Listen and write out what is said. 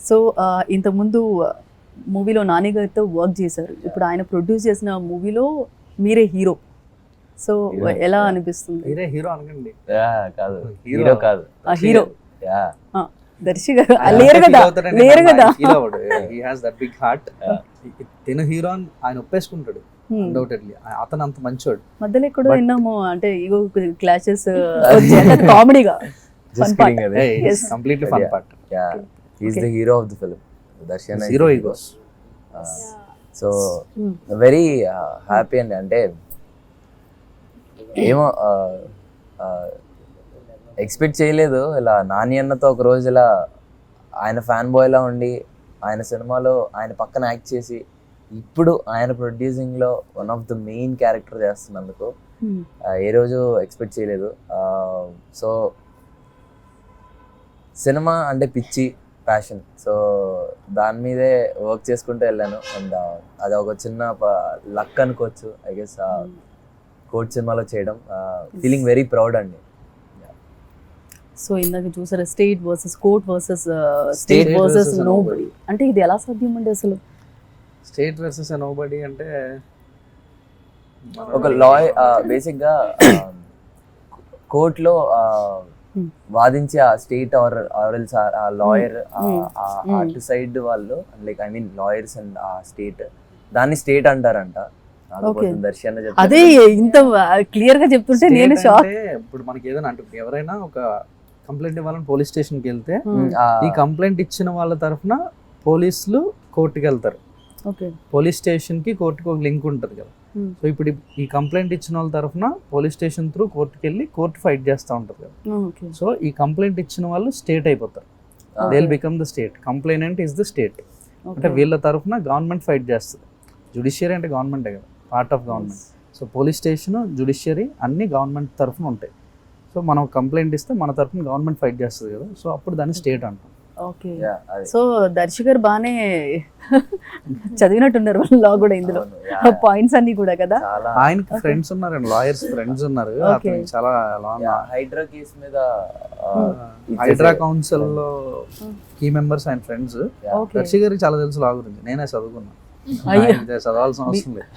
So ఇంతకుముందు మూవీలో నాని గారితో వర్క్ చేశారు, ఇప్పుడు ఆయన ప్రొడ్యూస్ చేసిన మూవీలో మీరే హీరో. సో ఎలా అనిపిస్తుంది? మీరే హీరో అనకండి. కాదు, హీరో కాదు, హీరో యా దర్శి గారు లేరు కదా, లేరు కదా. He has that big heart. తిను హీరో అని ఆయన ఒప్పేసుకుంటాడు అన్డౌటెడ్లీ. అతను అంత మంచోడు. మధ్యలో ఎక్కడో విన్నాము అంటే ఇగో క్లాషెస్ కామెడీగా జస్ట్ కిడింగ్ అదే. Completely fun part. Yeah he is the hero of the film. Darshan hero egos. So very happy అండి. అంటే ఏమో ఎక్స్పెక్ట్ చేయలేదు ఇలా నాని అన్నతో ఒక రోజు ఇలా ఆయన ఫ్యాన్ బాయ్లా ఉండి ఆయన సినిమాలో ఆయన పక్కన యాక్ట్ చేసి ఇప్పుడు ఆయన ప్రొడ్యూసింగ్లో one of the main character చేస్తున్నందుకు ఏ రోజు ఎక్స్పెక్ట్ చేయలేదు. సో సినిమా అంటే పిచ్చి, ప్యాషన్. సో దాని మీదే వర్క్ చేసుకుంటూ వెళ్ళాను. అండ్ అది ఒక చిన్న లక్ అనుకోవచ్చు ఐ గెస్. కోర్ట్ సినిమాలో చేయడం ఫీలింగ్ వెరీ ప్రౌడ్ అండి. సో ఇందాక చూసారా, state versus court versus state versus nobody. అంటే ఇది ఎలా సాధ్యం అండి అసలు? స్టేట్ వర్సెస్ నోబడీ అంటే ఒక లాయర్ బేసిక్గా కోర్టులో వాదించి ఆ స్టేట్ ఆర్ఎల్స్ ఆ లాయర్ అటు సైడ్ వాళ్ళు like I mean lawyers and ఆ స్టేట్, దాన్ని స్టేట్ అంటారంట. దర్శన్ అదే ఇంత క్లియర్ గా చెప్తుంటే నేను షాక్. ఇప్పుడు మనకి ఏదైనా అంటే ఎవరైనా ఒక కంప్లైంట్ ఇవ్వాలని పోలీస్ స్టేషన్కి వెళ్తే ఈ కంప్లైంట్ ఇచ్చిన వాళ్ళ తరఫున పోలీసులు కోర్టుకి వెళ్తారు. పోలీస్ స్టేషన్ కి కోర్టుకి ఒక లింక్ ఉంటుంది కదా. సో ఇప్పుడు ఈ కంప్లైంట్ ఇచ్చిన వాళ్ళ తరఫున పోలీస్ స్టేషన్ త్రూ కోర్టుకి వెళ్ళి కోర్టు ఫైట్ చేస్తూ ఉంటుంది కదా. సో ఈ కంప్లైంట్ ఇచ్చిన వాళ్ళు స్టేట్ అయిపోతారు. They will become the state. Complainant is the state. అంటే వీళ్ళ తరఫున గవర్నమెంట్ ఫైట్ చేస్తుంది. జుడిషియరీ అంటే గవర్నమెంటే కదా, part of government. So police station, judiciary అన్ని గవర్నమెంట్ తరఫున ఉంటాయి. సో మనం కంప్లైంట్ ఇస్తే మన తరఫున గవర్నమెంట్ ఫైట్ చేస్తుంది కదా. సో అప్పుడు దాన్ని స్టేట్ అంటాం. ఓకే. సో దర్శి గారు బాగానే చదివినట్టున్నారు లా కూడా, ఇందులో పాయింట్స్ అన్ని కూడా కదా. ఆయనకి ఫ్రెండ్స్ ఉన్నారు, లాయర్స్ ఫ్రెండ్స్ ఉన్నారు. చాలా హైడ్రా కేసు మీద హైడ్రా కౌన్సిల్ లో కీ మెంబర్స్ ఆయన ఫ్రెండ్స్. దర్శి గారికి చాలా తెలుసు లా గురించి. నేనే చదువుకున్నా, చదవాల్సిన అవసరం లేదు.